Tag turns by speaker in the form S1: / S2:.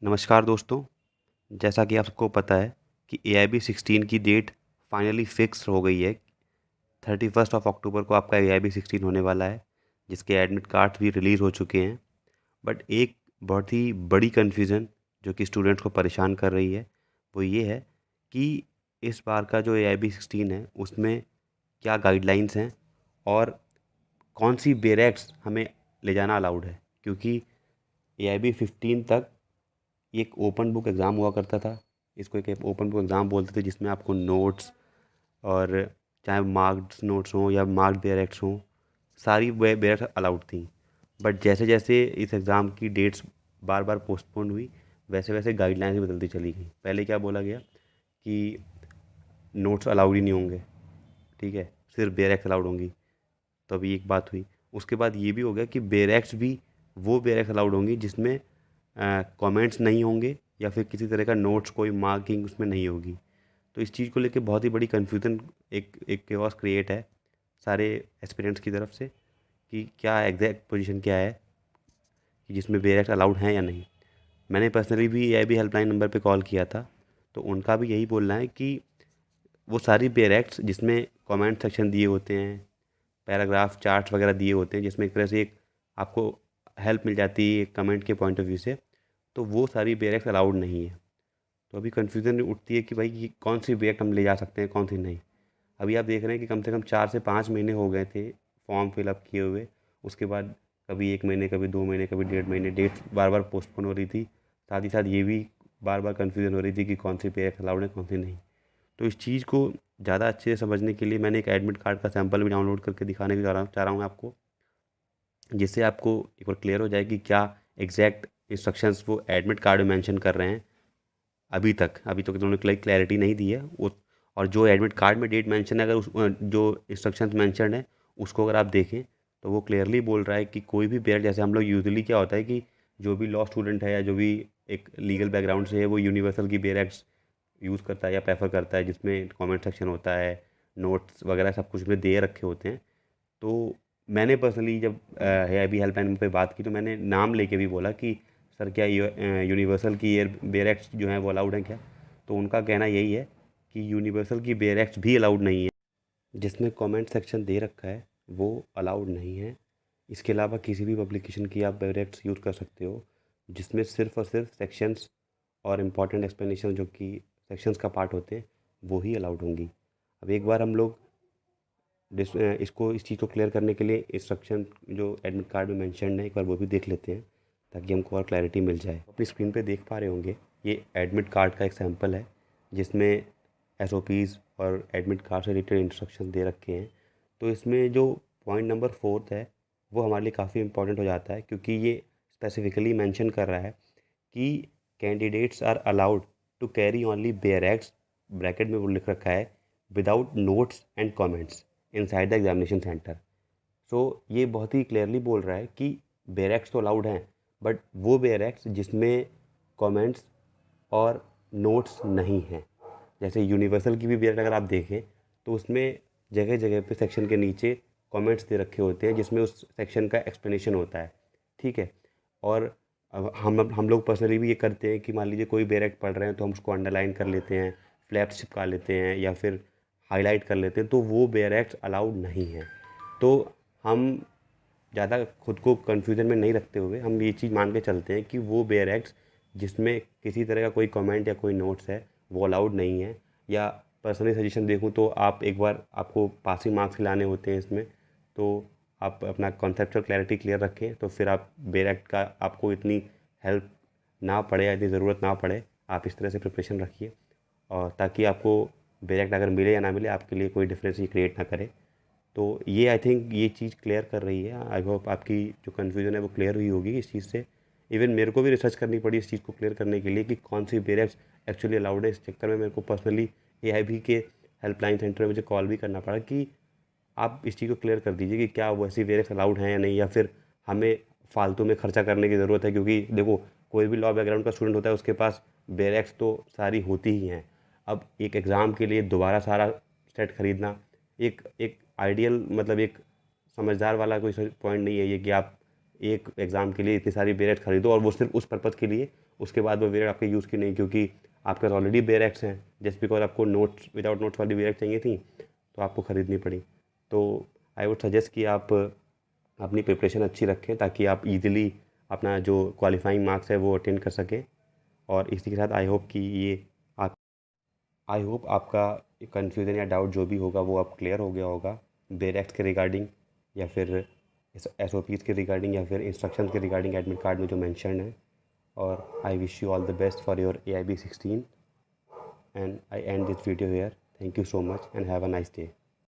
S1: नमस्कार दोस्तों। जैसा कि आप सबको पता है कि AIB 16 की डेट फाइनली फिक्स हो गई है। 31 अक्टूबर को आपका AIB 16 होने वाला है, जिसके एडमिट कार्ड भी रिलीज़ हो चुके हैं। बट एक बहुत ही बड़ी कन्फ्यूज़न जो कि स्टूडेंट्स को परेशान कर रही है, वो ये है कि इस बार का जो AIB 16 है उसमें क्या गाइडलाइंस हैं और कौन सी बेरेक्स हमें ले जाना अलाउड है। क्योंकि AIB 15 तक ये एक ओपन बुक एग्ज़ाम हुआ करता था। इसको एक ओपन बुक एग्ज़ाम बोलते थे, जिसमें आपको नोट्स और चाहे मार्क्ड नोट्स हों या मार्क्ड बेयरक्ट्स हों, सारी वे बेयरक्ट्स अलाउड थी। बट जैसे जैसे इस एग्ज़ाम की डेट्स बार बार पोस्टपोन हुई, वैसे वैसे गाइडलाइंस भी बदलती चली गई। पहले क्या बोला गया कि नोट्स अलाउड ही नहीं होंगे, ठीक है, सिर्फ बेयरक्ट्स अलाउड होंगी। तो अभी एक बात हुई। उसके बाद ये भी हो गया कि बेयरक्ट्स भी वो बेयरक्ट्स अलाउड होंगी जिसमें कमेंट्स नहीं होंगे या फिर किसी तरह का नोट्स कोई मार्किंग उसमें नहीं होगी। तो इस चीज़ को लेके बहुत ही बड़ी कन्फ्यूज़न एक एक केओस क्रिएट है सारे एस्पिरेंट्स की तरफ से कि क्या एग्जैक्ट पोजीशन क्या है, कि जिसमें बेयरक्ट्स अलाउड हैं या नहीं। मैंने पर्सनली भी AIB हेल्पलाइन नंबर पे कॉल किया था, तो उनका भी यही बोलना है कि वो सारी बेयरक्ट्स जिसमें कमेंट सेक्शन दिए होते हैं, पैराग्राफ चार्ट्स वगैरह दिए होते हैं, जिसमें एक तरह से एक आपको हेल्प मिल जाती है कमेंट के पॉइंट ऑफ व्यू से, तो वो सारी बेयरक्ट्स अलाउड नहीं है। तो अभी कन्फ्यूज़न उठती है कि भाई ये कौन सी बेयरक्ट हम ले जा सकते हैं, कौन सी नहीं। अभी आप देख रहे हैं कि कम से कम 4 से 5 महीने हो गए थे फॉर्म फिलअप किए हुए। उसके बाद कभी 1 महीने, कभी 2 महीने, कभी 1.5 महीने डेट्स बार बार पोस्टपोन हो रही थी। साथ ही साथ ये भी बार बार कन्फ्यूज़न हो रही थी कि कौन सी बेयरक्ट अलाउड है, कौन सी नहीं। तो इस चीज़ को ज़्यादा अच्छे से समझने के लिए मैंने एक एडमिट कार्ड का सैंपल भी डाउनलोड करके दिखाने को चाह रहा हूँ आपको, जिससे आपको एक बार क्लियर हो जाए कि क्या एग्जैक्ट इंस्ट्रक्शंस वो एडमिट कार्ड में मेंशन कर रहे हैं। अभी तक उन्होंने क्लैरिटी नहीं दी है वो। और जो एडमिट कार्ड में डेट मेंशन है, अगर उस जो इंस्ट्रक्शंस मेंशन है उसको अगर आप देखें, तो वो क्लियरली बोल रहा है कि कोई भी पेयर, जैसे हम लोग यूजुअली क्या होता है कि जो भी लॉ स्टूडेंट है या जो भी एक लीगल बैकग्राउंड से है, वो यूनिवर्सल की बेयर एक्ट्स यूज़ करता है या प्रेफर करता है, जिसमें कमेंट सेक्शन होता है, नोट्स वगैरह सब कुछ में दे रखे होते हैं। तो मैंने पर्सनली जब AIB हेल्पलाइन पे बात की, तो मैंने नाम लेके भी बोला कि सर क्या यूनिवर्सल की एयर बेयरक्ट्स जो हैं वो अलाउड हैं क्या। तो उनका कहना यही है कि यूनिवर्सल की बेयरक्ट्स भी अलाउड नहीं है, जिसमें कमेंट सेक्शन दे रखा है वो अलाउड नहीं है। इसके अलावा किसी भी पब्लिकेशन की आप बेयरक्ट्स यूज़ कर सकते हो, जिसमें सिर्फ और सिर्फ सेक्शंस और इम्पॉर्टेंट एक्सप्लेनेशन जो कि सेक्शंस का पार्ट होते हैं, वो ही अलाउड होंगी। अब एक बार हम लोग इसको इस चीज़ को क्लियर करने के लिए इंस्ट्रक्शन जो एडमिट कार्ड में मेंशन्ड है, एक बार वो भी देख लेते हैं ताकि हमको और क्लैरिटी मिल जाए। अपनी स्क्रीन पे देख पा रहे होंगे, ये एडमिट कार्ड का एक सैंपल है जिसमें SOPs और एडमिट कार्ड से रिलेटेड इंस्ट्रक्शन दे रखे हैं। तो इसमें जो पॉइंट नंबर 4 है, वो हमारे लिए काफ़ी इंपॉर्टेंट हो जाता है, क्योंकि ये स्पेसिफिकली मेंशन कर रहा है कि candidates are allowed to carry only bare acts, bracket में वो लिख रखा है, without notes and comments inside the examination centre. So ये बहुत ही क्लियरली बोल रहा है कि बेयरक्ट्स तो अलाउड हैं, बट वो बेयरक्ट्स जिसमें कमेंट्स और नोट्स नहीं हैं। जैसे यूनिवर्सल की भी बेयरक्ट अगर आप देखें, तो उसमें जगह जगह पे सेक्शन के नीचे कमेंट्स दे रखे होते हैं, जिसमें उस सेक्शन का एक्सप्लेनेशन होता है, ठीक है। और अब हम लोग पर्सनली भी ये करते हैं कि मान लीजिए कोई बेयरक्ट पढ़ रहे हैं तो हम उसको अंडरलाइन कर लेते हैं, फ्लैप्स चिपका लेते हैं या फिर हाईलाइट कर लेते हैं, तो वो बेयरक्ट्स अलाउड नहीं हैं। तो हम ज़्यादा खुद को कन्फ्यूज़न में नहीं रखते हुए हम ये चीज़ मान के चलते हैं कि वो बेयरक्ट्स जिसमें किसी तरह का कोई कमेंट या कोई नोट्स है, वो अलाउड नहीं है। या पर्सनली सजेशन देखूँ तो आप एक बार, आपको पासिंग मार्क्स लाने होते हैं इसमें, तो आप अपना कॉन्सेप्चुअल क्लैरिटी क्लियर रखें, तो फिर आप बेयरक्ट का आपको इतनी हेल्प ना पड़े या इतनी ज़रूरत ना पड़े, आप इस तरह से प्रिपरेशन रखिए, और ताकि आपको बेयरक्ट अगर मिले या ना मिले, आपके लिए कोई डिफरेंस ये क्रिएट ना करे। तो ये आई थिंक ये चीज़ क्लियर कर रही है। आई होप आपकी जो कन्फ्यूज़न है वो क्लियर हुई होगी इस चीज़ से। इवन मेरे को भी रिसर्च करनी पड़ी इस चीज़ को क्लियर करने के लिए कि कौन सी बेयरक्ट्स एक्चुअली अलाउड है। इस चक्कर में मेरे को पर्सनली AIB के हेल्पलाइन सेंटर में मुझे कॉल भी करना पड़ा कि आप इस चीज़ को क्लियर कर दीजिए कि क्या वैसी बेयरक्ट्स अलाउड हैं या नहीं, या फिर हमें फालतू में खर्चा करने की ज़रूरत है। क्योंकि देखो, कोई भी लॉ बैकग्राउंड का स्टूडेंट होता है, उसके पास बेयरक्ट्स तो सारी होती ही हैं। अब एक एग्ज़ाम के लिए दोबारा सारा सेट खरीदना एक एक आइडियल, मतलब एक समझदार वाला कोई पॉइंट नहीं है ये, कि आप एक एग्ज़ाम के लिए इतनी सारी बेयरक्ट्स खरीदो और वो सिर्फ उस पर्पज़ के लिए उसके बाद वो वेरिएंट आपके यूज़ की नहीं, क्योंकि आपके पास ऑलरेडी वेरिएंट्स हैं। जस्ट बिकॉज आपको नोट्स विदाउट नोट्स वाली वेरिएंट चाहिए थी तो आपको ख़रीदनी पड़ी। तो आई वुड सजेस्ट कि आप अपनी प्रिपरेशन अच्छी रखें ताकि आप इजीली अपना जो क्वालिफाइंग मार्क्स है वो अटेंड कर सकें। और इसी के साथ आई होप आपका कन्फ्यूज़न या डाउट जो भी होगा वो अब क्लियर हो गया होगा बेरेक्स के रिगार्डिंग, या फिर SOPs के रिगार्डिंग, या फिर इंस्ट्रक्शंस के रिगार्डिंग एडमिट कार्ड में जो मेंशन है। और I wish you all the best for your AIB 16 and I and this video hair. Thank you so much and have a nice day.